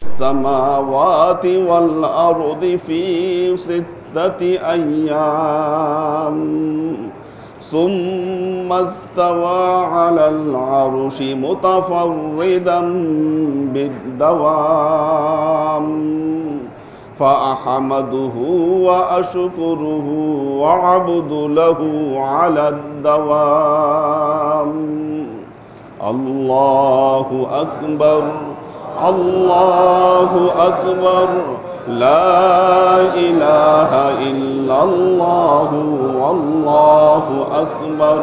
السماوات والأرض في 6 أيام ثم استوى على العرش متفردا بالدوام فأحمده وأشكره وأعبد له على الدوام. الله أكبر الله أكبر لا إله إلا الله والله أكبر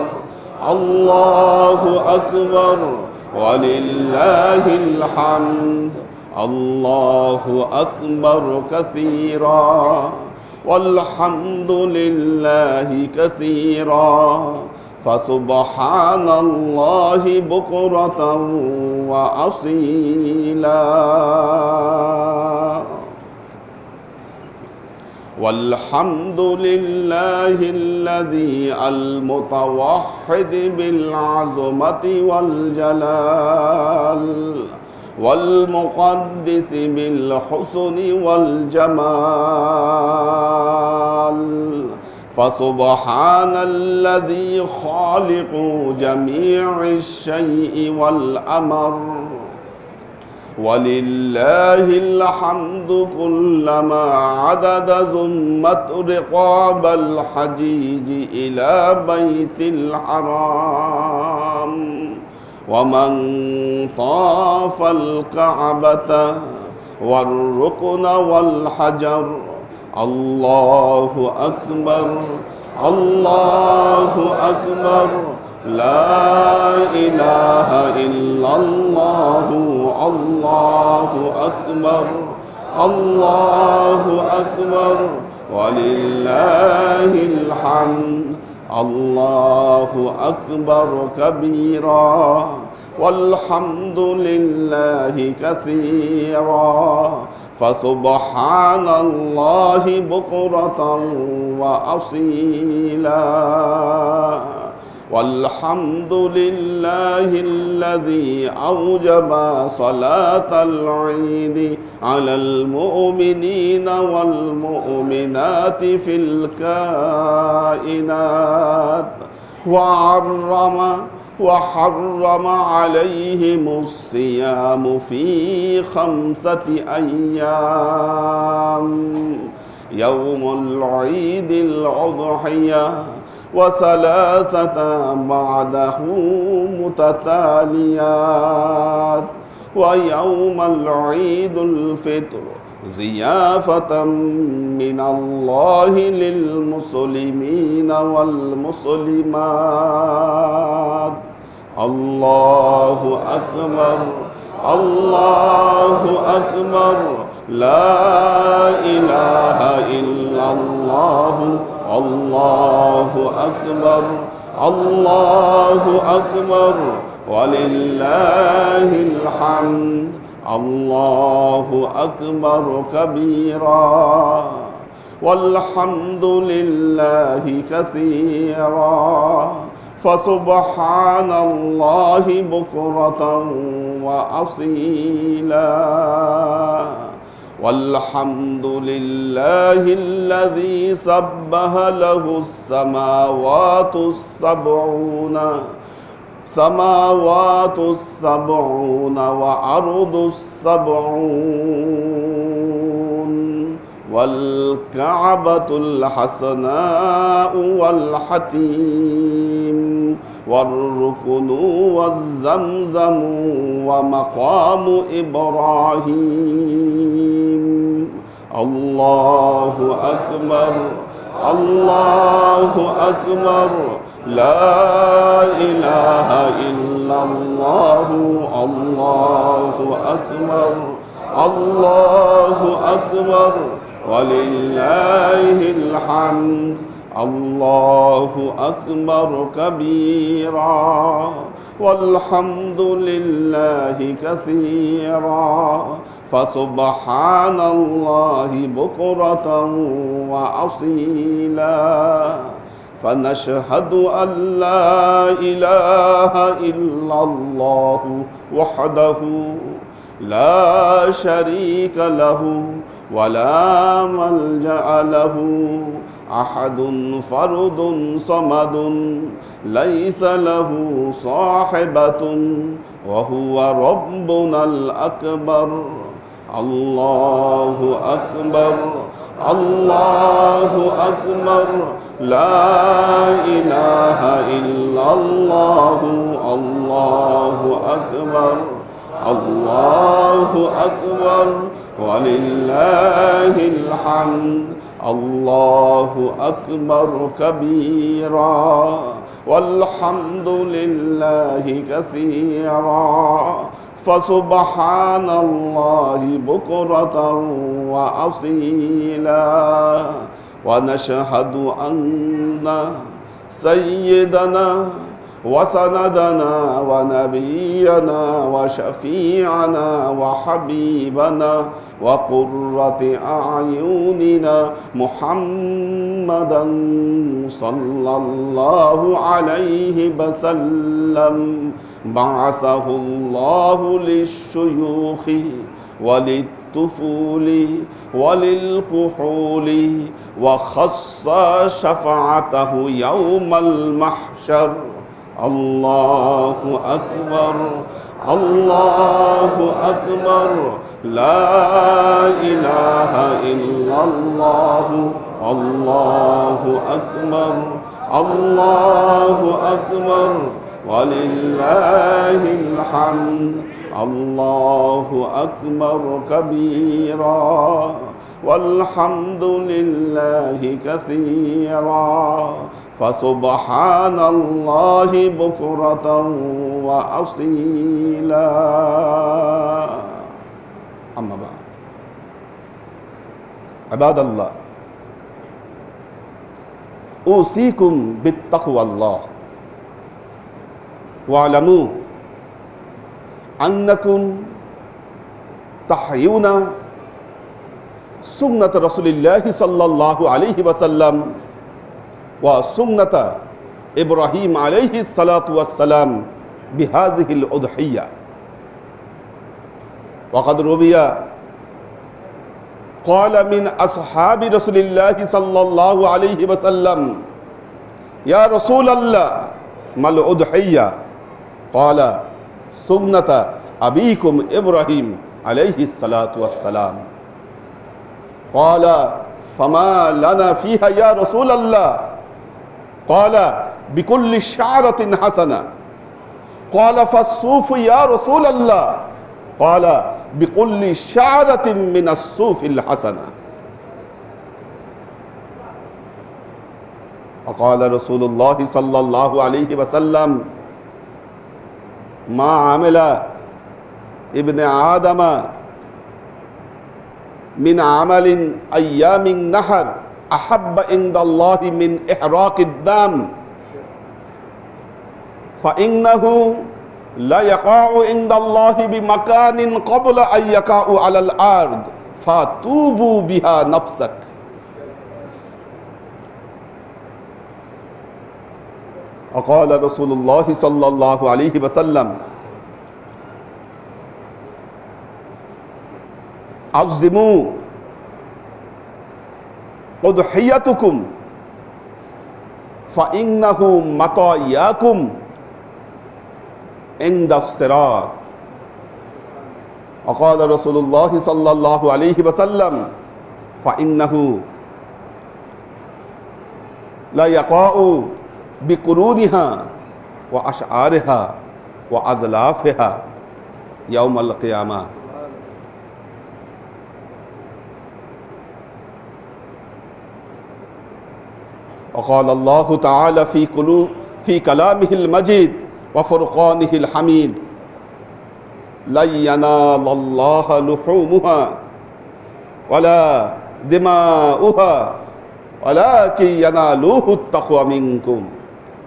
الله أكبر ولله الحمد. الله أكبر كثيرا والحمد لله كثيرا فسبحان الله بكرة وأصيلا والحمد لله الذي المتوحد بالعظمة والجلال والمقدس بالحسن والجمال فسبحان الذي خالق جميع الشيء والأمر ولله الحمد كلما عدد زمت رقاب الحجيج إلى بيت الحرام ومن طاف الكعبة والركن والحجر. الله أكبر الله أكبر لا إله إلا الله. الله أكبر الله أكبر ولله الحمد. الله أكبر كبيرا والحمد لله كثيرا فسبحان الله بكرة وأصيلا. والحمد لله الذي أوجب صلاة العيد على المؤمنين والمؤمنات في الكائنات وحرم عليهم الصيام في 5 أيام يوم العيد الأضحية و3 بعده متتاليات ويوم العيد الفطر ضيافة من الله للمسلمين والمسلمات. الله أكبر الله أكبر لا إله إلا الله. الله أكبر الله أكبر ولله الحمد. الله أكبر كبيرا والحمد لله كثيرا فسبحان الله بكرة وأصيلا. والحمد لله الذي سبح له السماوات السبعون وأرض السبعون والكعبة الحسناء والحتيم والركن والزمزم ومقام إبراهيم. الله أكبر الله أكبر لا إله إلا الله. الله أكبر الله أكبر ولله الحمد. الله أكبر كبيرا والحمد لله كثيرا فسبحان الله بكرة وأصيلا. فنشهد أن لا إله إلا الله وحده لا شريك له ولا ملجأ له أحد فرد صمد ليس له صاحبة وهو ربنا الأكبر الله أكبر الله أكبر لا إله إلا الله الله أكبر الله أكبر ولله الحمد الله أكبر كبيرا والحمد لله كثيرا فسبحان الله بكرة وأصيلا ونشهد أن سيدنا وسندنا ونبينا وشفيعنا وحبيبنا وقرة أعيننا محمدا صلى الله عليه وسلم بعثه الله للشيوخ وللطفول وللكحول وخص شفاعته يوم المحشر الله أكبر الله أكبر لا إله إلا الله الله أكبر الله أكبر ولله الحمد الله أكبر كبيرا والحمد لله كثيرا فسبحان الله بكرة وأصيلا أما بعد عباد الله أوصيكم بالتقوى الله واعلموا أنكم تحيون سنة رسول الله صلى الله عليه وسلم وسنة إبراهيم عليه الصلاة والسلام بهذه الأضحية وقد روي قال من أصحاب رسول الله صلى الله عليه وسلم يا رسول الله ما الأضحية قال سنة أبيكم إبراهيم عليه الصلاة والسلام قال فما لنا فيها يا رسول الله قال بكل شعرة حسنة قال فالصوف يا رسول الله قال بكل شعرة من الصوف الحسنة وقال رسول الله صلى الله عليه وسلم ما عمل ابن آدم من عمل أيام النحر أحب عند الله من إحراق الدم فإنه لا يقع عند الله بمكان قبل أن يقع على الأرض فتوبوا بها نفسك وقال رسول الله صلى الله عليه وسلم عظموا أضحيتكم فإنه مطاياكم عند الصراط وقال رسول الله صلى الله عليه وسلم فإنه لا يقع بقرونها وأشعارها وأزلافها يوم القيامة وقال الله تعالى في كلامه المجيد وفرقانه الحميد لن ينال الله لحومها ولا دماؤها ولكن ينالوه التقوى منكم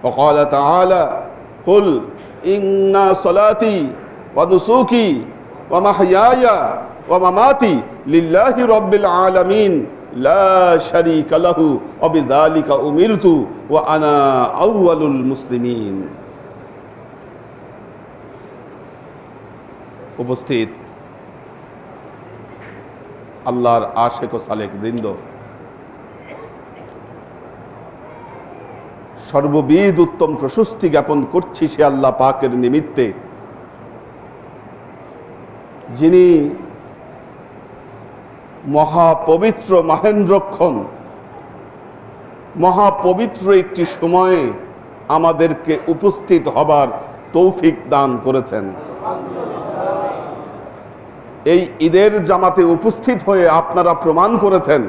وقال تعالى قل إن صلاتي ونسوكي ومحياي ومماتي لله رب العالمين لا شريك له وبذلك أمرت وأنا أول المسلمين উপস্থিত আল্লাহর আশেক ও সালেক বৃন্দ, সর্ববিধ উত্তম প্রশস্তি জ্ঞাপন করছি সে আল্লাহ পাকের নিমিত্তে, যিনি মহাপবিত্র মাহেন্দ্রক্ষণ, মহাপবিত্র একটি সময়ে আমাদেরকে উপস্থিত হবার তৌফিক দান করেছেন। এই ঈদের জামাতে উপস্থিত হয়ে আপনারা প্রমাণ করেছেন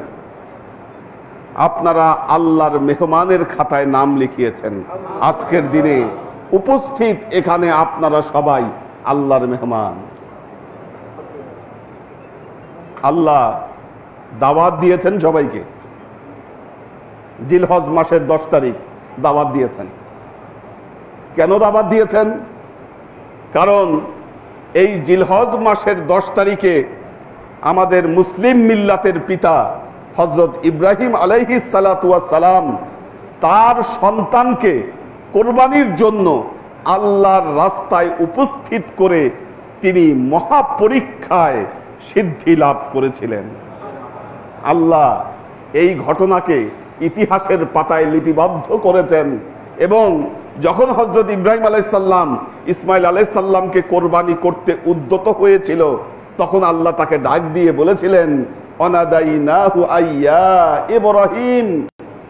আপনারা আল্লাহর মেহমানের খাতায় নাম লিখিয়েছেন। আজকের দিনে উপস্থিত এখানে আপনারা সবাই আল্লাহর মেহমান। আল্লাহ দাওয়াত দিয়েছেন সবাইকে, জিলহজ মাসের 10 তারিখ দাওয়াত দিয়েছেন। কেন দাওয়াত দিয়েছেন? কারণ এই জিলহজ মাসের 10 তারিখে আমাদের মুসলিম মিল্লাতের পিতা হযরত ইব্রাহিম আলাইহিস সালাতু ওয়াস সালাম তার সন্তানকে কোরবানির জন্য আল্লাহর রাস্তায় উপস্থিত করে তিনি মহাপরীক্ষায় সিদ্ধি লাভ করেছিলেন। আল্লাহ এই ঘটনাকে ইতিহাসের পাতায় লিপিবদ্ধ করেছেন এবং যখন হযরত ইব্রাহিম আলাইহিস সালাম ইসমাইল আলাইহিস সালামকে কোরবানি করতে উদ্যত হয়েছিল, তখন আল্লাহ তাকে ডাক দিয়ে বলেছিলেন, অনাদাইনাহু আইয়া ইব্রাহিম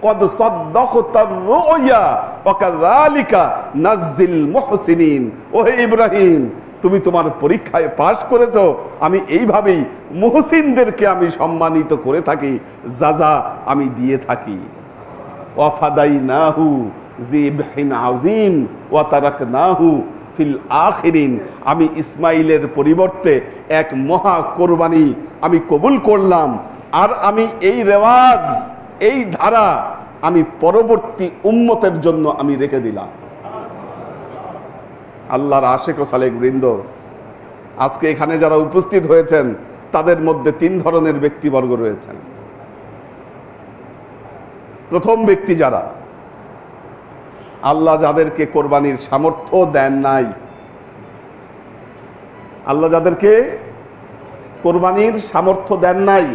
কদ সাদ্দাকতার রুয়া ওয়া কাযালিকা নাযিল মুহসিনিন। ওহে ইব্রাহিম, তুমি তোমার পরীক্ষায় পাশ করেছো, আমি এইভাবেই মুহসিনদেরকে আমি সম্মানিত করে থাকি, যাজা আমি দিয়ে থাকি। ওয়া ফাদাইনাহু যিবহিন আযীম ওয়া তারাকনাহু ফিল আখিরিন। আমি ইসমাইলের পরিবর্তে এক মহা কোরবানি আমি কবুল করলাম, আর আমি এই রেওয়াজ, এই ধারা আমি পরবর্তী উম্মতের জন্য আমি রেখে দিলাম। আল্লাহর আশেক ও সালেক বৃন্দ, আজকে এখানে যারা উপস্থিত হয়েছেন তাদের মধ্যে 3 ধরনের ব্যক্তিবর্গ রয়েছেন। প্রথম ব্যক্তি যারা, আল্লাহ যাদেরকে কোরবানির সামর্থ্য দেন নাই, আল্লাহ যাদেরকে কোরবানির সামর্থ্য দেন নাই,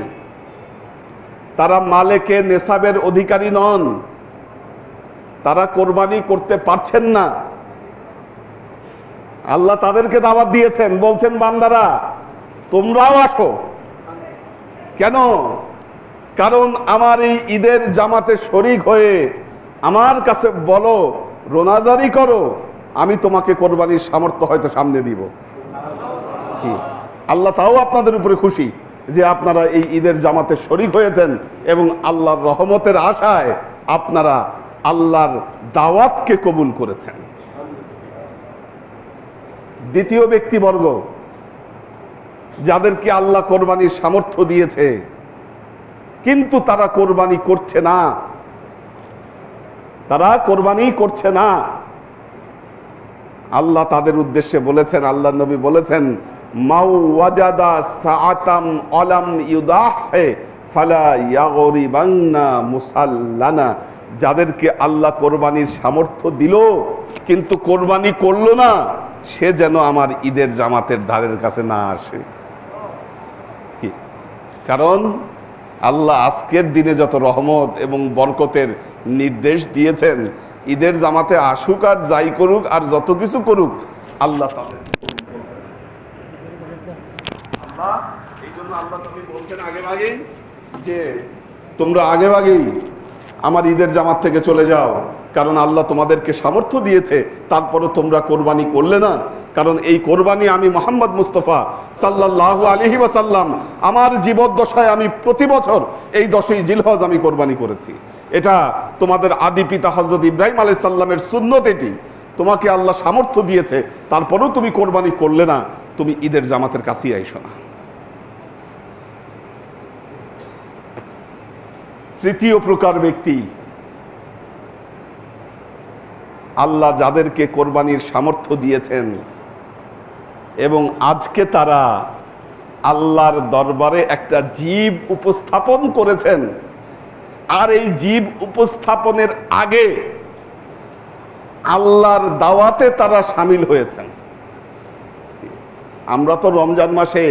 তারা মালেকে নেসাবের অধিকারী নন, তারা কোরবানি করতে পারছেন না। আল্লাহ তাদেরকে দাওয়াত দিয়েছেন, বলছেন বান্দারা তোমরাও আসো। কেন? কারণ আমার এই ঈদের জামাতে শরীক হয়ে আমার কাছে বলো, রোনাজারি করো, আমি তোমাকে কোরবানির সামর্থ্য হয়তো সামনে দিব। কি আল্লাহ তাও আপনাদের উপরে খুশি যে আপনারা এই ঈদের জামাতে শরীক হয়েছেন এবং আল্লাহর রহমতের আশায় আপনারা আল্লাহর দাওয়াতকে কবুল করেছেন। দ্বিতীয় ব্যক্তিবর্গ, যাদেরকে আল্লাহ কোরবানির সামর্থ্য দিয়েছে কিন্তু তারা কোরবানি করছে না, তারা কোরবানি করছে না। আল্লাহ তাদের উদ্দেশ্যে বলেছেন, আল্লাহ নবী বলেছেন, মাউ ওয়াজাদা সাআতাম আলাম ইউদাহে ফালা ইয়াগরিবান্না মুসাল্লানা। যাদেরকে আল্লাহ কোরবানির সামর্থ্য দিল কিন্তু কোরবানি করলো না, সে যেন আমার ঈদের জামাতের ধারের কাছে না আসে। কি কারণ আল্লাহ আজকের দিনে যত রহমত এবং বরকতের নির্দেশ দিয়েছেন, ঈদের জামাতে আসুক আর যাই করুক আর যত কিছু করুক, আল্লাহ তাদের এই জন্য আল্লাহ তুমি বলছেন আগেভাগেই যে তোমরা আগেভাগেই আমার ঈদের জামাত থেকে চলে যাও, কারণ আল্লাহ তোমাদেরকে সামর্থ্য দিয়েছে, তারপরে তোমরা কোরবানি করলে না। কারণ এই কোরবানি আমি মুহাম্মদ মুস্তাফা সাল্লাল্লাহু আলাইহি ওয়াসাল্লাম আমার জীবদ্দশায় আমি প্রতি বছর এই 10ই জিলহজ আমি কোরবানি করেছি। এটা তোমাদের আদি পিতা হযরত ইব্রাহিম আলাইহিস সালামের সুন্নত। এটি তোমাকে আল্লাহ সামর্থ্য দিয়েছে, তারপরেও তুমি কোরবানি করলে না, তুমি ঈদের জামাতের কাছেই আইসো না। তৃতীয় প্রকার ব্যক্তি, আল্লাহ যাদেরকে কোরবানির সামর্থ্য দিয়েছেন এবং আজকে তারা আল্লাহর দরবারে একটা জীব উপস্থাপন করেছেন, আর এই জীব উপস্থাপনের আগে আল্লাহর দাওয়াতে তারা সামিল হয়েছেন। আমরা তো রমজান মাসে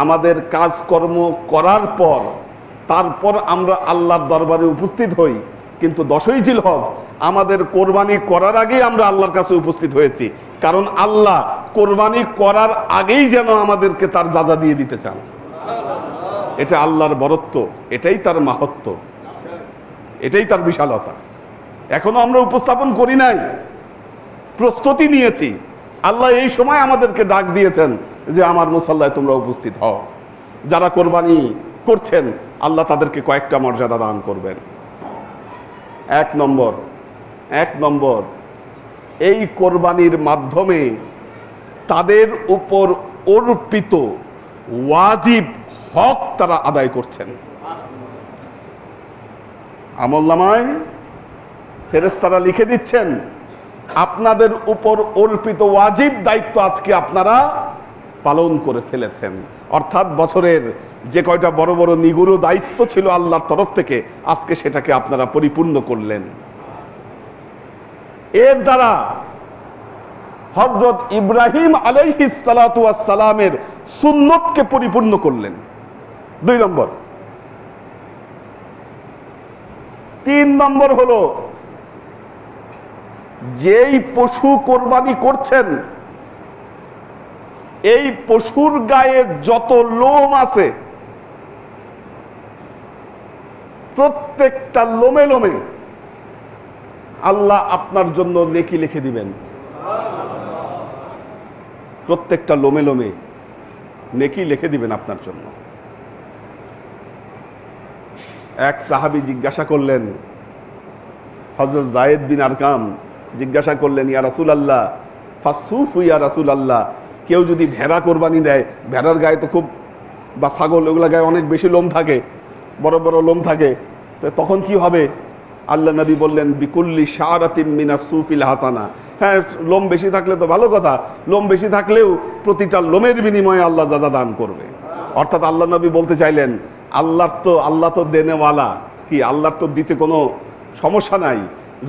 আমাদের কাজকর্ম করার পর তারপর আমরা আল্লাহর দরবারে উপস্থিত হই, কিন্তু 10ই জিলহজ আমাদের কোরবানি করার আগেই আমরা আল্লাহর কাছে উপস্থিত হয়েছি, কারণ আল্লাহ কোরবানি করার আগেই যেন আমাদেরকে তার যাজা দিয়ে দিতে চান। এটা আল্লাহর বরত্ব, এটাই তার মাহাত্ম্য, এটাই তার বিশালতা। এখনো আমরা উপস্থাপন করি নাই, প্রস্তুতি নিয়েছি। আল্লাহ এই সময় আমাদেরকে ডাক দিয়েছেন যে আমার মুসাল্লায় তোমরা উপস্থিত হও। যারা কোরবানি করছেন আল্লাহ তাদেরকে কয়েকটা মর্যাদা দান করবেন। এক নম্বর এই কোরবানির মাধ্যমে তাদের উপর অর্পিত ওয়াজিব হক তারা আদায় করছেন। আমলনামায় ফেরেশতারা লিখে দিচ্ছেন আপনাদের উপর অর্পিত ওয়াজিব দায়িত্ব আজকে আপনারা পালন করে ফেলেছেন। অর্থাৎ বছরের যে কয়টা বড় বড় নিগুড় দায়িত্ব ছিল আল্লাহর তরফ থেকে, আজকে সেটাকে আপনারা পরিপূর্ণ করলেন। এর দ্বারা হযরত ইব্রাহিম আলাইহিস সালাতু ওয়াস সালামের সুন্নতকে পরিপূর্ণ করলেন। 2 নম্বর। 3 নম্বর হলো যেই পশু কোরবানি করছেন এই পশুর গায়ে যত লোম আছে প্রত্যেকটা লোমে লোমে আল্লাহ আপনার জন্য নেকি লিখে দিবেন। প্রত্যেকটা লোমে লোমে নেকি লিখে দিবেন আপনার জন্য। এক সাহাবী জিজ্ঞাসা করলেন, হযরত যায়েদ বিন আরকাম জিজ্ঞাসা করলেন, ইয়া রাসূলুল্লাহ ফাসুফু ইয়া রাসূলুল্লাহ, কেউ যদি ভেড়া কোরবানি দেয়, ভেড়ার গায়ে তো খুব, বা ছাগল, ওগুলা গায়ে অনেক বেশি লোম থাকে, বড় বড় লোম থাকে, তো তখন কি হবে? আল্লাহ নবী বললেন বিকুল্লি শারাতিম মিনাস সুফিল হাসানা। হ্যাঁ, লোম বেশি থাকলে তো ভালো কথা, লোম বেশি থাকলেও প্রতিটা লোমের বিনিময়ে আল্লাহ যাজা দান করবে। অর্থাৎ আল্লাহ নবী বলতে চাইলেন আল্লাহ তো দেনেওয়ালা, কি আল্লাহর তো দিতে কোনো সমস্যা নাই,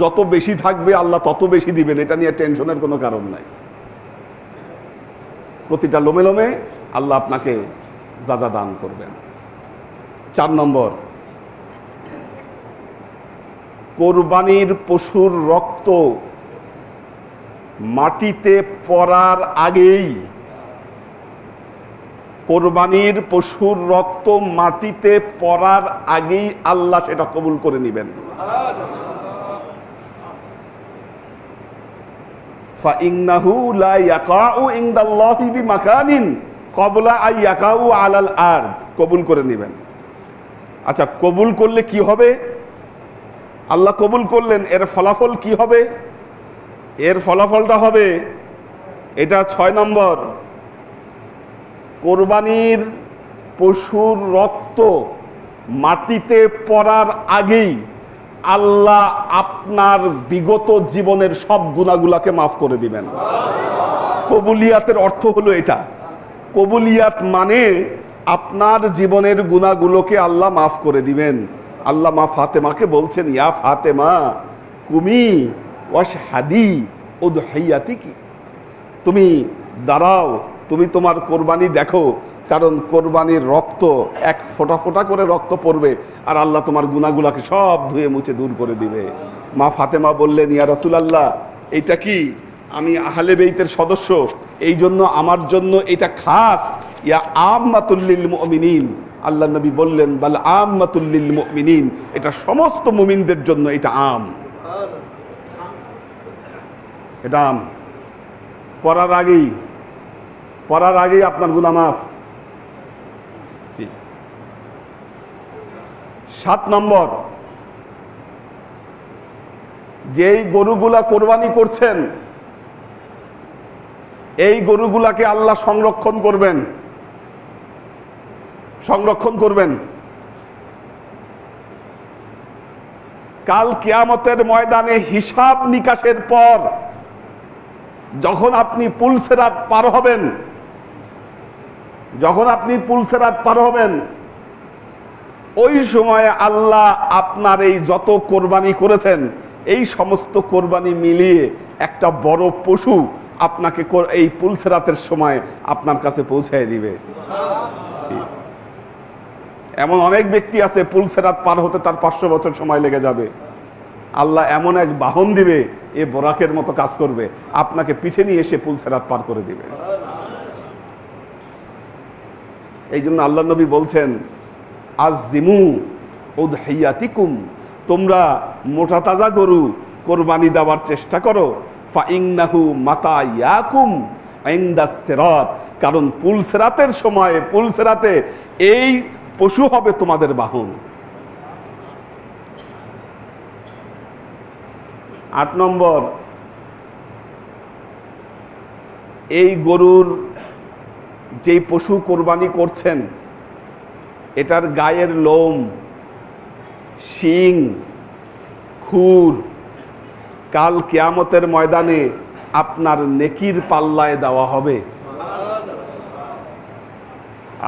যত বেশি থাকবে আল্লাহ তত বেশি দিবেন, এটা নিয়ে টেনশনের কোনো কারণ নাই। প্রতিটা লোমে লোমে আল্লাহ আপনাকে যাজা দান করবেন। 4 নম্বর, কোরবানির পশুর রক্ত মাটিতে পড়ার আগেই, কোরবানির পশুর রক্ত মাটিতে পড়ার আগেই আল্লাহ সেটা কবুল করে নেবেন। ফাইন্নাহু লা ইয়াকাউ ইনদাল্লাহি বিমাকানিন ক্বাবলা আন ইয়াকাউ আলাল আরদ, কবুল করে নেবেন। আচ্ছা, কবুল করলে কি হবে? আল্লাহ কবুল করলেন, এর ফলাফল কি হবে? এর ফলাফলটা হবে এটা 6 নম্বর, কোরবানির পশুর রক্ত মাটিতে পড়ার আগেই আল্লাহ আপনার বিগত জীবনের সব গুনাহগুলোকে মাফ করে দিবেন। কবুলিয়াতের অর্থ হলো এটা। কবুলিয়াত মানে আপনার জীবনের গুনাহগুলোকে আল্লাহ মাফ করে দিবেন। আল্লাহ মা ফাতেমাকে বলছেন, ইয়া ফাতেমা কুমি ওয়াশহাদি উদহিয়াতিকি, তুমি দাঁড়াও, তুমি তোমার কোরবানি দেখো, কারণ কোরবানির রক্ত এক ফোঁটা ফোঁটা করে রক্ত পড়বে আর আল্লাহ তোমার গুনাহগুলোকে সব ধুয়ে মুছে দূর করে দিবে। মা ফাতেমা বললেন, ইয়া রাসূলুল্লাহ, এইটা কি? আমি আহলে বেইতের সদস্য, এই জন্য আমার জন্য এটা খাস, ইয়া আম্মাতুল লিল মুমিনিন। আল্লাহ নবী বললেন, বাল আম্মাতুল লিল মুমিনিন, এটা সমস্ত মুমিনদের জন্য, এটা আম, এটা আম। পড়ার আগেই আপনার গুনাহ মাফ। 7 নম্বর, যেই গরুগুলা কোরবানি করছেন এই গরুগুলাকে আল্লাহ সংরক্ষণ করবেন। কাল কিয়ামতের ময়দানে হিসাব নিকাশের পর যখন আপনি পুলসেরাত পার হবেন, ওই সময় আল্লাহ আপনার এই যত কোরবানি করেছেন এই সমস্ত কোরবানি মিলিয়ে একটা বড় পশু আপনাকে এই পুলসেরাতের সময় আপনার কাছে পৌঁছায় দিবে। এমন অনেক ব্যক্তি আছে পুলসেরাত পার হতে তার 500 বছর সময় লেগে যাবে। আল্লাহ এমন এক বাহন দিবে, এ বোরাকের মতো কাজ করবে, আপনাকে পিঠে নিয়ে এসে পুলসেরাত পার করে দিবে। এই জন্য আল্লাহ নবী বলছেন, আজিমু উদহিয়াতিকুম, তোমরা মোটা তাজা গরু কোরবানি দেওয়ার চেষ্টা করো, ফাইন্নাহু মাতায়াকুম ইনদাস সিরাত, কারণ পুলসেরাতের সময় পুলসেরাতে এই পশু হবে তোমাদের বাহন। 8 নম্বর, এই গরুর যেই পশু কোরবানি করছেন এটার গায়ের লোম, শিং, খুর কাল কিয়ামতের ময়দানে আপনার নেকির পাল্লায় দেওয়া হবে।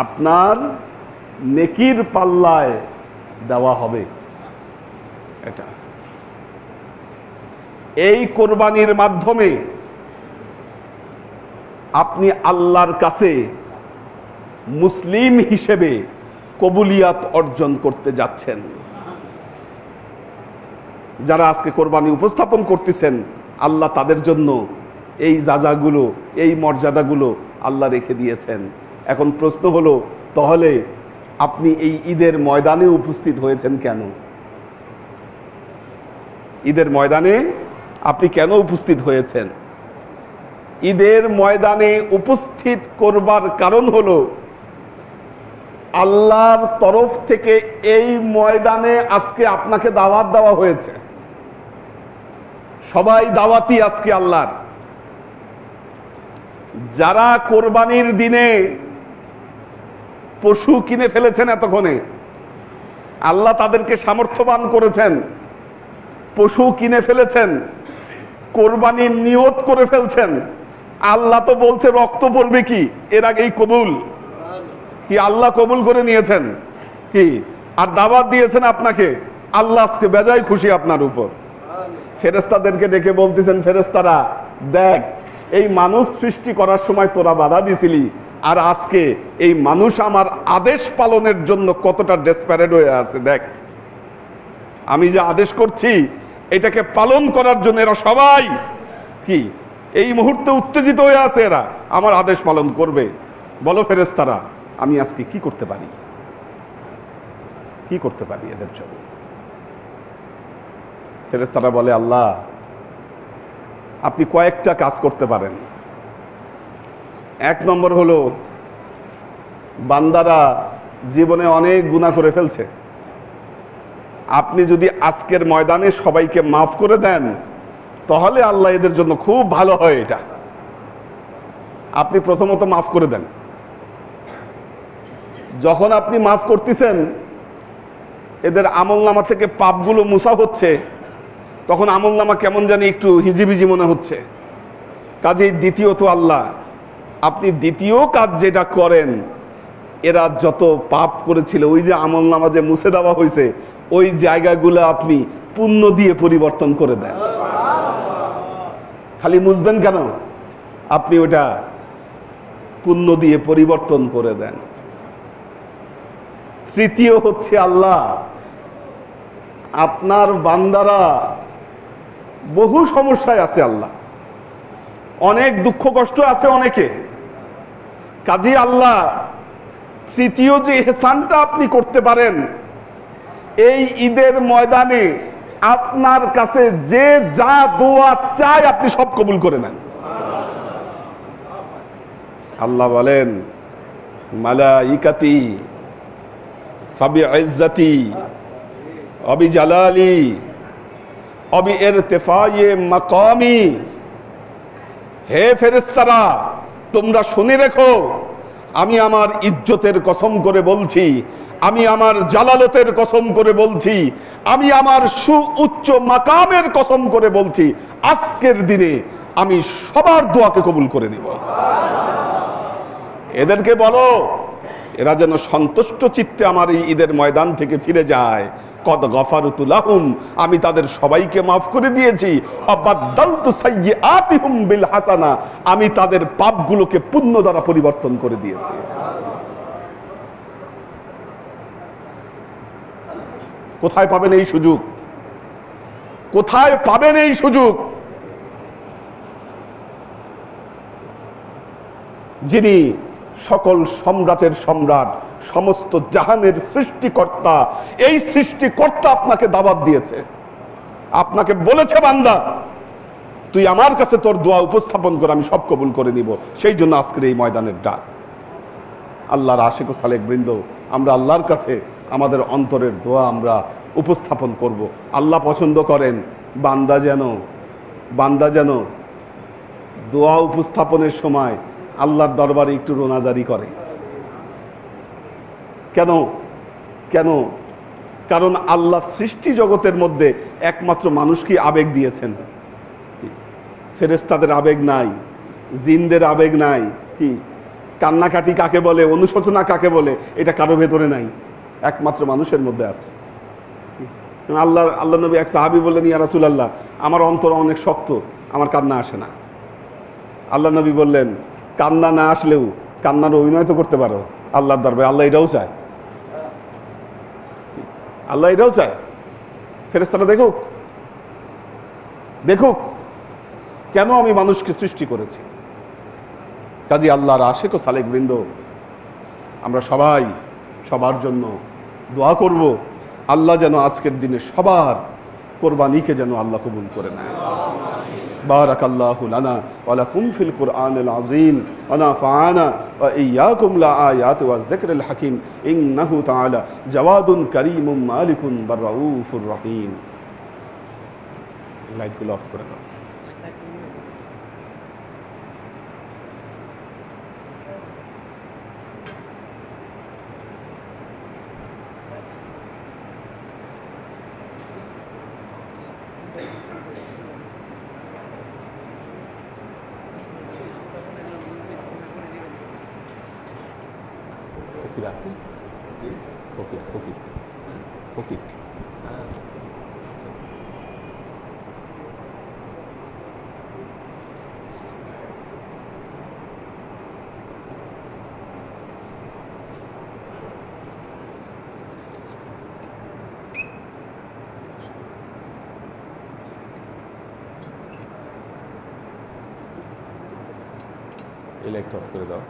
আপনার নেকির পাল্লায় দেওয়া হবে। এটা এই কোরবানির মাধ্যমে আপনি আল্লাহর কাছে মুসলিম হিসেবে কবুলিয়াত অর্জন করতে যাচ্ছেন। যারা আজকে কোরবানি উপস্থাপন করতেছেন, আল্লাহ তাদের জন্য এই যাযাগুলো, এই মর্যাদাগুলো আল্লাহ রেখে দিয়েছেন। এখন প্রশ্ন হলো, তাহলে আপনি এই ঈদের ময়দানে উপস্থিত হয়েছেন কেন? ঈদের ময়দানে আপনি কেন উপস্থিত হয়েছেন? ঈদের ময়দানে উপস্থিত করবার কারণ হলো, আল্লাহর তরফ থেকে এই ময়দানে আজকে আপনাকে দাওয়াত দেওয়া হয়েছে। সবাই দাওয়াতি আজকে আল্লাহর। যারা কোরবানির দিনে পশু কিনে ফেলেছেন, এতক্ষণে আল্লাহ তাদেরকে সামর্থ্যবান করেছেন, পশু কিনে ফেলেছেন, কোরবানির নিয়ত করে ফেলছেন। আল্লাহ তো বলছে রক্ত পড়বে কি, এর আগেই কবুল কি আল্লাহ কবুল করে নিয়েছেন কি, আর দাওয়াত দিয়েছেন আপনাকে। আল্লাহ আজকে বেজায় খুশি আপনার উপর। ফেরেশতাদেরকে ডেকে বলতেছেন, ফেরেশতারা দেখ, এই মানুষ সৃষ্টি করার সময় তোরা বাধা দিছিলি, আর আজকে এই মানুষ আমার আদেশ পালনের জন্য কতটা ডেসপারেট হয়ে আছে। দেখ, আমি যে আদেশ করছি এটাকে পালন করার জন্য এরা সবাই কি এই মুহূর্তে উত্তেজিত হয়ে আছে, এরা আমার আদেশ পালন করবে। বলো ফেরেশতারা, আমি আজকে কি করতে পারি, কি করতে পারি এদের জন্য? ফেরেশতারা বলে, আল্লাহ আপনি কয়েকটা কাজ করতে পারেন। 1 নম্বর হলো, বান্দারা জীবনে অনেক গুনাহ করে ফেলছে, আপনি যদি আজকের ময়দানে সবাইকে মাফ করে দেন তাহলে আল্লাহ এদের জন্য খুব ভালো হয়। এটা আপনি প্রথমত মাফ করে দেন। যখন আপনি মাফ করতেছেন, এদের আমলনামা থেকে পাপগুলো মুছা হচ্ছে, তখন আমলনামা কেমন জানি একটু হিজিবিজি মনে হচ্ছে। কাজেই দ্বিতীয়ত আল্লাহ, আপনি দ্বিতীয় কাজ যেটা করেন, এরা যত পাপ করেছিল ওই যে আমলনামা যে মুছে দেওয়া হয়েছে, ওই জায়গাগুলো আপনি পুণ্য দিয়ে পরিবর্তন করে দেন। খালি মুছবেন কেন, আপনি ওটা পুণ্য দিয়ে পরিবর্তন করে দেন। তৃতীয় হচ্ছে, আল্লাহ আপনার বান্দারা বহু সমস্যায় আছে, আল্লাহ অনেক দুঃখ কষ্ট আছে অনেকে। কাজী আল্লাহ তৃতীয় যে ইহসানটা আপনি করতে পারেন, এই ঈদের ময়দানে আপনার কাছে যে যা দোয়া চায় আপনি সব কবুল করে নেন। আল্লাহ বলেন, মালাইকাতি ফাবিইজ্জাতি অবিজালালি অবিইরতিফায়ে মাকামি, হে ফেরেশতারা তোমরা শুনে রেখো, আমি আমার ইজ্জতের কসম করে বলছি, আমি আমার জালালতের কসম করে বলছি, আমি আমার সুউচ্চ মাকামের কসম করে বলছি, আজকের দিনে আমি সবার দোয়াকে কবুল করে নিব। এদেরকে বলো, এরা যেন সন্তুষ্ট চিত্তে আমার এই ঈদের ময়দান থেকে ফিরে যায়। কদ গফারতু লাহুম, আমি তাদের সবাইকে মাফ করে দিয়েছি। আবাদদালতু সাইয়্যাতিহুম বিল হাসানা, আমি তাদের পাপগুলোকে পুণ্য দ্বারা পরিবর্তন করে দিয়েছি। কোথায় পাবেন এই সুযোগ? কোথায় পাবেন এই সুযোগ? যিনি সকল সম্রাটের সম্রাট, সমস্ত জাহানের সৃষ্টিকর্তা, এই সৃষ্টিকর্তা আপনাকে দাওয়াত দিয়েছে, আপনাকে বলেছে বান্দা তুই আমার কাছে তোর দোয়া উপস্থাপন করে আমি সব কবুল করে নিব। সেই জন্য আজকের এই ময়দানের ডাক। আল্লাহর আশিক ও সালেক বৃন্দ, আমরা আল্লাহর কাছে আমাদের অন্তরের দোয়া আমরা উপস্থাপন করব। আল্লাহ পছন্দ করেন বান্দা যেন দোয়া উপস্থাপনের সময় আল্লাহর দরবারে একটু রোনাজারি করে। কেন? কারণ আল্লাহ সৃষ্টি জগতের মধ্যে একমাত্র মানুষকে আবেগ দিয়েছেন। ফেরেশতাদের আবেগ নাই, জিনদের আবেগ নাই। কি কান্নাকাটি কাকে বলে, অনুশোচনা কাকে বলে, এটা কারো ভেতরে নাই, একমাত্র মানুষের মধ্যে আছে। আল্লাহ নবী এক সাহাবী বললেন, ইয়া রাসূলুল্লাহ, আমার অন্তর অনেক শক্ত, আমার কান্না আসে না। আল্লাহ নবী বললেন, কান্না না আসলেও কান্নার অভিনয় তো করতে পারো আল্লাহর দরবারে। আল্লাহ এটাও চায়, আল্লাহ এটাও চায় ফেরেশতারা দেখুক কেন আমি মানুষকে সৃষ্টি করেছি। কাজী আল্লাহর আশিক ও সালেক বৃন্দ, আমরা সবাই সবার জন্য দোয়া করব, আল্লাহ যেন আজকের দিনে সবার কোরবানিকে যেন আল্লাহ কবুল করে নেয়। বারাকাল্লাহু লানা ওয়া লাকুম ফিল কুরআনিল আযীম ওয়া নাফা'ানা ওয়া ইয়্যাকুম লা আয়াতি ওয়াজ যিকরিল হাকীম ইন্নাহু তাআলা জাওয়াদুন কারীমুম মালিকুন বাররাউফুর রহিম। লাইটগুলো অফ করে দাও। ফকির আছে? ফকির এই লাইটটা অফ করে দাও।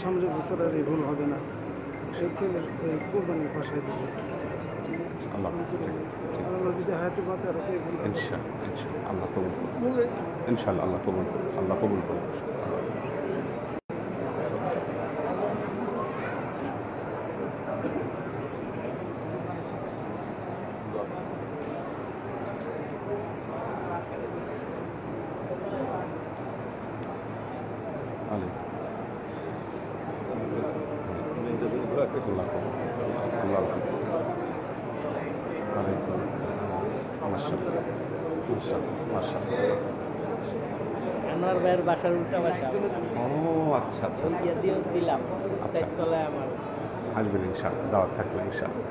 সামনে বছর আর এই ভুল হবে না, সেই ছেলের কোরবানির পাশায় দেবে। আল্লাহ ইনশাআল্লাহ আল্লাহ কবুল করুন, ইনশাআল্লাহ আল্লাহ কবুল করুন, আল্লাহ কবুল করুন। আমার ভাইয়ের বাসার উল্টা বাসা। ও আচ্ছা আচ্ছা ওই যে দিয়েও ছিলাম, আচ্ছা। তলায় আমার। আসবেন ইনশাআল্লাহ, দাওয়াত থাকবে ইনশাআল্লাহ।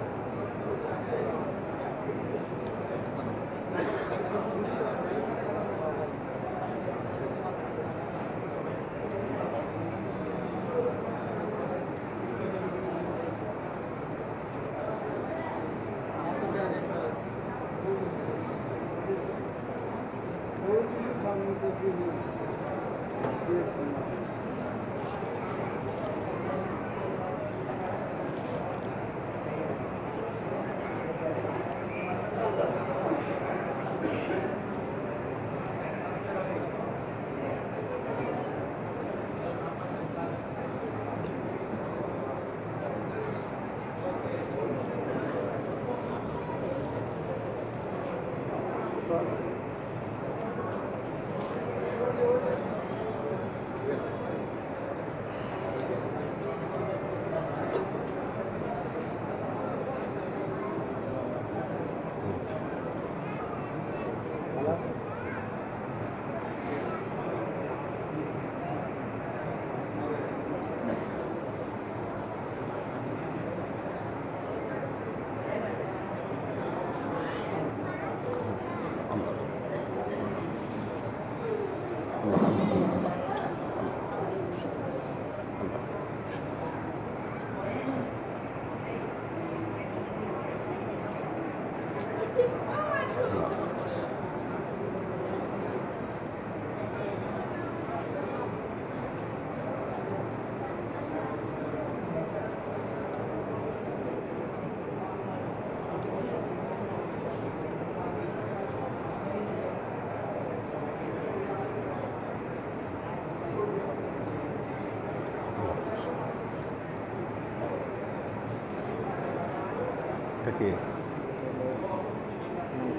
কে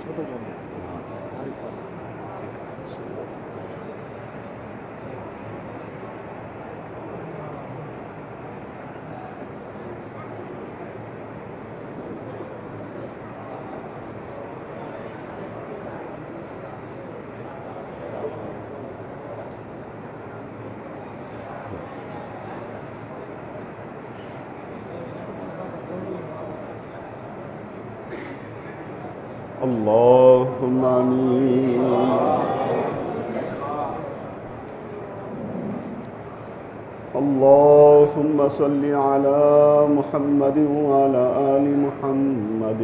ছোট বোন। ঠিক আছে। اللهم آمين. اللهم صل على محمد وعلى آل محمد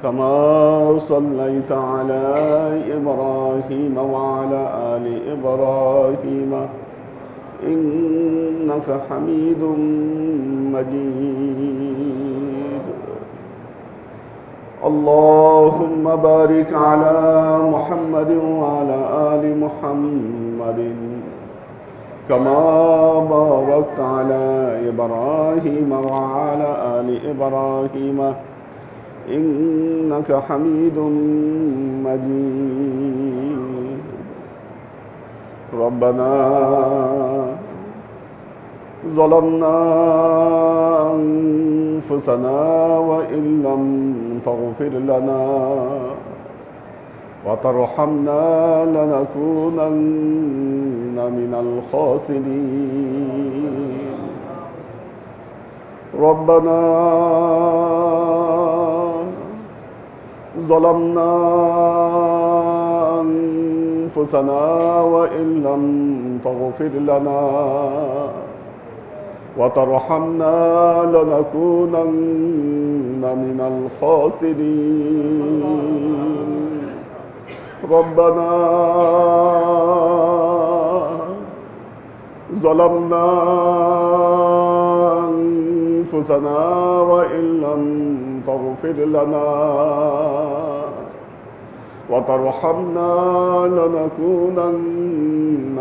كما صليت على إبراهيم وعلى آل إبراهيم إنك حميد مجيد. اللهم بارك على محمد وعلى آل محمد كما باركت على إبراهيم وعلى آل إبراهيم إنك حميد مجيد. ربنا ظلمنا أنفسنا وإن لم تغفر لنا وترحمنا لنكونن من الخاسرين. ربنا ظلمنا أنفسنا وإن لم تغفر لنا وترحمنا لنكونن من الخاسرين. ربنا ظلمنا أنفسنا وإن لم تغفر لنا وترحمنا لنكونن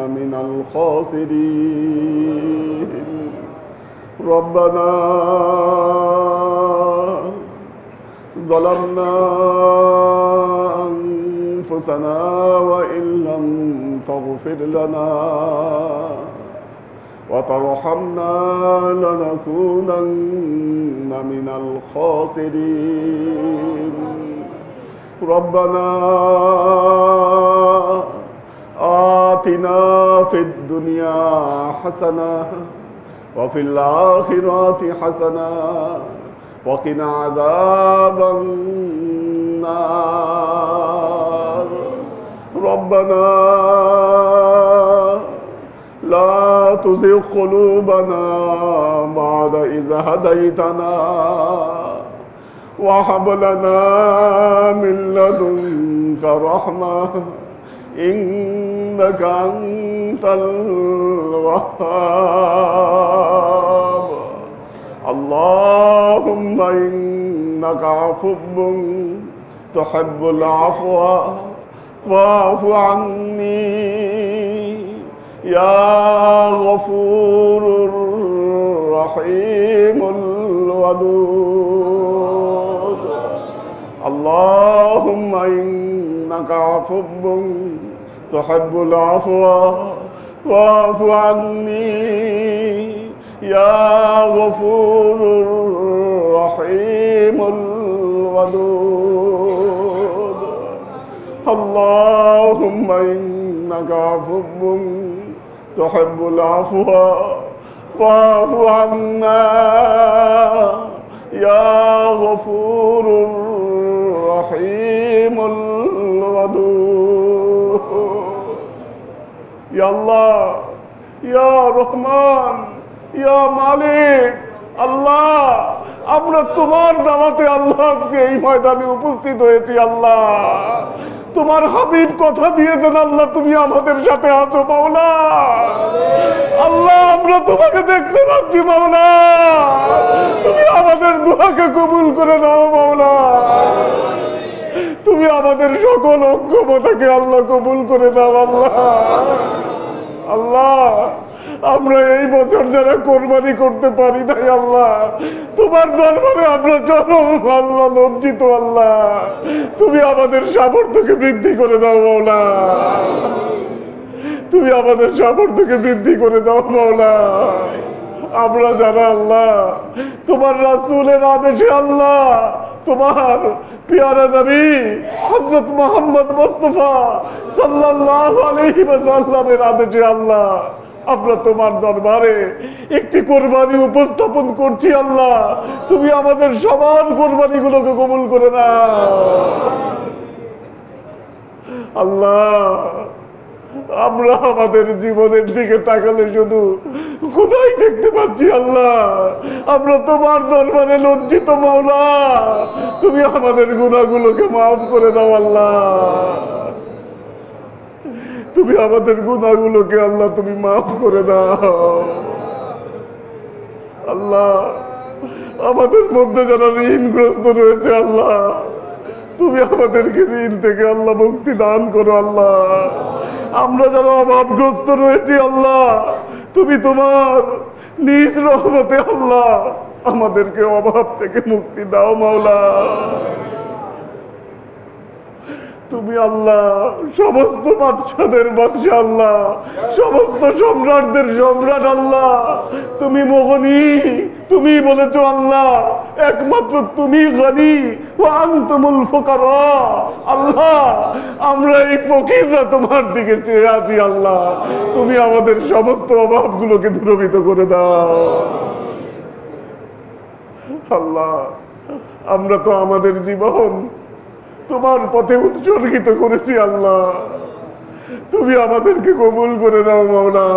من الخاسرين ربنا ظلمنا أنفسنا وإن لم تغفر لنا وترحمنا لنكونن من الخاسرين ربنا آتنا في الدنيا حسنة وفي الآخرة حسنة وقنا عذاب النار ربنا لا تزغ قلوبنا بعد إذ هديتنا وهب لنا من لدنك رحمة إنك أنت الوهاب اللهم إنك عفو تحب العفو فاعف عني يا غفور رحيم الودود اللهم إنك عفو تحب العفو فاعف عني يا غفور رحيم الودود اللهم إنك عفو تحب العفو فاعف عنا يا غفور رحيم الودود يا الله يا رحمن يا মালিক আল্লাহ আমরা তোমার দাওয়াতে আল্লাহ আজকে এই ময়দানে উপস্থিত হয়েছি আল্লাহ তোমার হাবিব কথা দিয়েছেন আল্লাহ তুমি আমাদের সাথে আছো মাওলা আল্লাহ আমরা তোমাকে দেখতে পাচ্ছি মাওলা তুমি আমাদের দোয়াকে কবুল করে দাও মাওলা তুমি আমাদের সকল অক্ষমতাকে আল্লাহ কবুল করে দাও আল্লাহ আল্লাহ আমরা এই বছর যারা কোরবানি করতে পারি নাই আল্লাহ তোমার দরবারে আমরা চরম আল্লাহ লজ্জিত আল্লাহ তুমি আমাদের সামর্থ্যকে বৃদ্ধি করে দাও মাওলা তুমি আমাদের সামর্থ্যকে বৃদ্ধি করে দাও মাওলা আমরা যারা আল্লাহ তোমার রাসূলের আদেশে আল্লাহ তোমার প্যারা নবী হযরত মুহাম্মদ মুস্তাফা সাল্লাল্লাহু আলাইহি ওয়াসাল্লামের আদেশে আল্লাহ আমরা তোমার দরবারে একটি কোরবানি উপস্থাপন করছি আল্লাহ তুমি আমাদের সবার কোরবানিগুলোকে কবুল করে নাও আল্লাহ আমরা আমাদের জীবনের দিকে তাকালে শুধু খোদাই দেখতে পাচ্ছি আল্লাহ আমরা তোমার দরবারে লজ্জিত মাওলা তুমি আমাদের গুনাহগুলোকে মাফ করে দাও আল্লাহ তুমি আমাদের গুনাহগুলোকে আল্লাহ তুমি মাফ করে দাও আল্লাহ আমাদের মধ্যে যারা ঋণগ্রস্ত রয়েছে আল্লাহ তুমি আমাদেরকে ঋণ থেকে আল্লাহ মুক্তি দান করো আল্লাহ আমরা যারা অভাবগ্রস্ত রয়েছি আল্লাহ তুমি তোমার নিজ রহমতে আল্লাহ আমাদেরকে অভাব থেকে মুক্তি দাও মাওলা তুমি আল্লাহ সমস্ত বাদশাদের বাদশা আল্লাহ সমস্ত সম্রাটদের সম্রাট আল্লাহ তুমি মগনি তুমি বলেছো আল্লাহ একমাত্র তুমি গনি ওয়া আনতুমুল ফুকারা আল্লাহ আমরা এই ফকিররা তোমার দিকে চেয়ে আছি আল্লাহ তুমি আমাদের সমস্ত অভাবগুলোকে দূরীভূত করে দাও আল্লাহ আমরা তো আমাদের জীবন তোমার পথে উৎসর্গিত করেছি আল্লাহ তুমি আমাদেরকে কবুল করে দাও মাওলা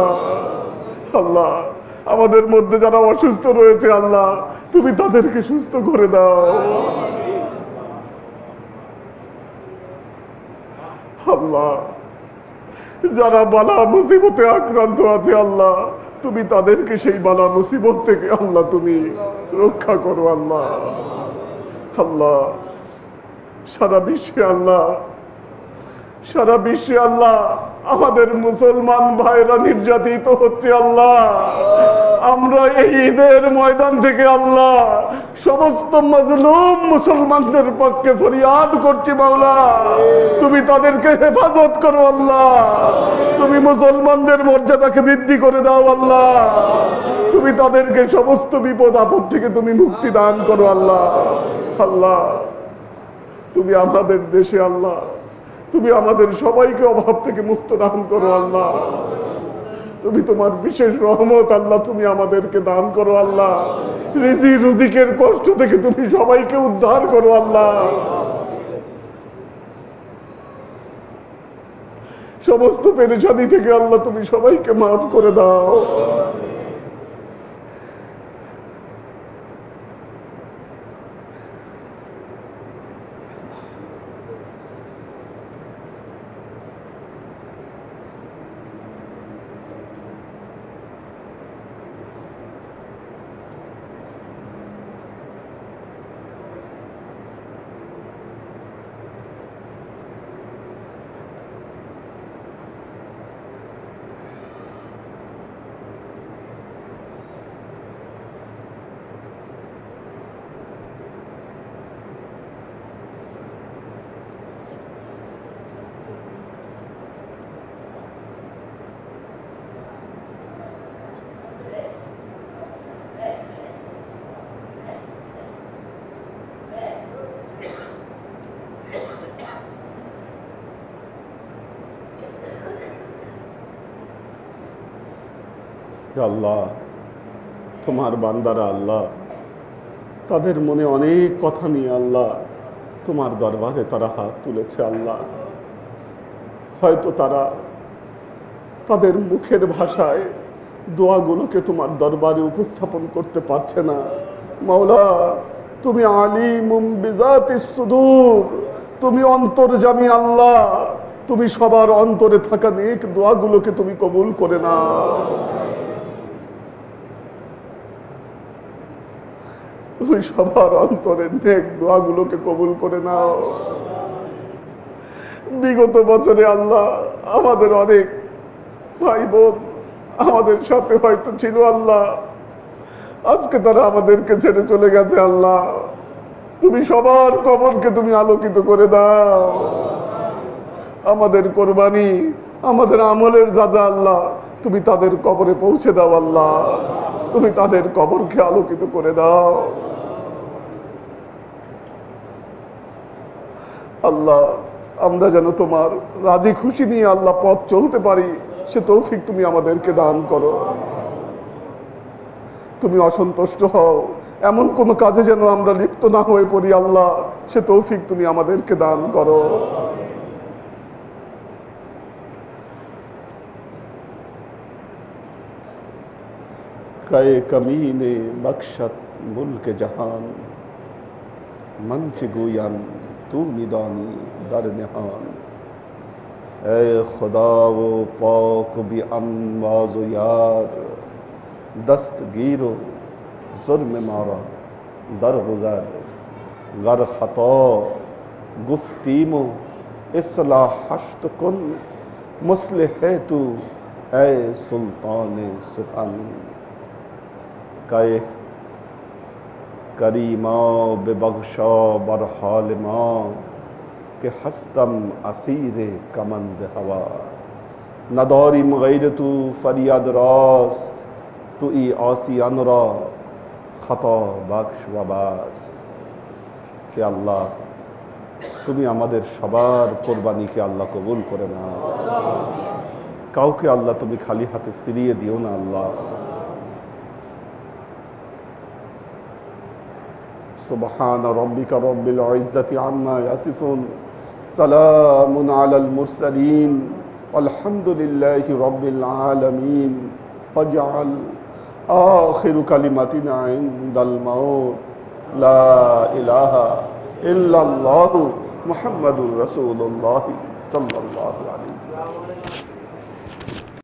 আল্লাহ আমাদের মধ্যে যারা অসুস্থ রয়েছে আল্লাহ তুমি তাদেরকে সুস্থ করে দাও আল্লাহ যারা বালা মুসিবতে আক্রান্ত আছে আল্লাহ তুমি তাদেরকে সেই বালা মুসিবত থেকে আল্লাহ তুমি রক্ষা করো আল্লাহ আল্লাহ সারা বিশ্বে আল্লাহ, সারা বিশ্বে আল্লাহ আমাদের মুসলমান ভাইরা নির্যাতিত হচ্ছে আল্লাহ। আমরা এই ঈদের ময়দান থেকে আল্লাহ সমস্ত মাজলুম মুসলমানদের পক্ষে ফরিয়াদ করছি মাওলা, তুমি তাদেরকে হেফাজত করো আল্লাহ, তুমি মুসলমানদের মর্যাদাকে বৃদ্ধি করে দাও আল্লাহ, তুমি তাদেরকে সমস্ত বিপদ আপদ থেকে তুমি মুক্তি দান করো আল্লাহ। আল্লাহ তুমি আমাদের দেশে আল্লাহ, তুমি আমাদের সবাইকে অভাব থেকে মুক্ত দান করো আল্লাহ, তুমি তোমার বিশেষ রহমত আল্লাহ তুমি আমাদেরকে দান করো আল্লাহ, রিজি রুজিকের কষ্ট থেকে তুমি সবাইকে উদ্ধার করো আল্লাহ, সমস্ত পেরেশানি থেকে আল্লাহ তুমি সবাইকে মাফ করে দাও। আল্লাহ তোমার বান্দারা আল্লাহ তাদের মনে অনেক কথা নিয়ে আল্লাহ তোমার দরবারে তারা হাত তুলেছে আল্লাহ, হয়তো তারা তাদের মুখের ভাষায় দোয়াগুলোকে তোমার দরবারে উপস্থাপন করতে পারছে না মাওলা, তুমি আলিমুম বিজাতিস সুদূর, তুমি অন্তর্যামী আল্লাহ, তুমি সবার অন্তরে থাকা নেক দোয়াগুলোকে তুমি কবুল করে নাও। তুমি সবার অন্তরের নেক দোয়াগুলোকে কবুল করে নাও। বিগত বছরে আল্লাহ আমাদের অনেক ভাই বোন আমাদের সাথে হয়তো ছিল আল্লাহ, আজকে তারা আমাদেরকে ছেড়ে চলে গেছে আল্লাহ, তুমি সবার কবরকে তুমি আলোকিত করে দাও। আমাদের কোরবানি আমাদের আমলের যাজা আল্লাহ তুমি তাদের কবরে পৌঁছে দাও আল্লাহ, তুমি তাদের কবরকে আলোকিত করে দাও আল্লাহ। আমরা যেন তোমার রাজি খুশি নিয়ে আল্লাহ পথ চলতে পারি সে তৌফিক তুমি আমাদেরকে দান করো। তুমি অসন্তুষ্ট হও এমন কোনো কাজে যেন আমরা লিপ্ত না হয়ে পড়ি আল্লাহ, সে তৌফিক তুমি আমাদেরকে দান করো। কায়ে কমিনে বখশত মুলক জাহান, मंच गोयन तू मिदानी दर निहान। ए खुदा वो पाक भी अम्बाज यार, दस्तगीरो जुर्म मारा दर गुजर, गर खता गुफ्तीमो इस्लाह हश्त कुन, मुस्लिह है तू ए सुल्तान सुखन। काए करीमा बेबख्शा बरहाल माँ के हस्तम असीर कमंद हवा, नदारी मगैर तू फरियाद रास, तू ई आसी अनरा खता बख्श वबास। के अल्लाह তুমি আমাদের সবার কোরবানিকে আল্লাহ কবুল করে নাও, কাউকে আল্লাহ তুমি খালি হাতে ফিরিয়ে দিও না আল্লাহ। سبحان ربك رب العزة عما يصفون، سلام على المرسلين، والحمد لله رب العالمين، واجعل آخر كلمتنا عند الموت لا إله إلا الله محمد رسول الله صلى الله عليه وسلم।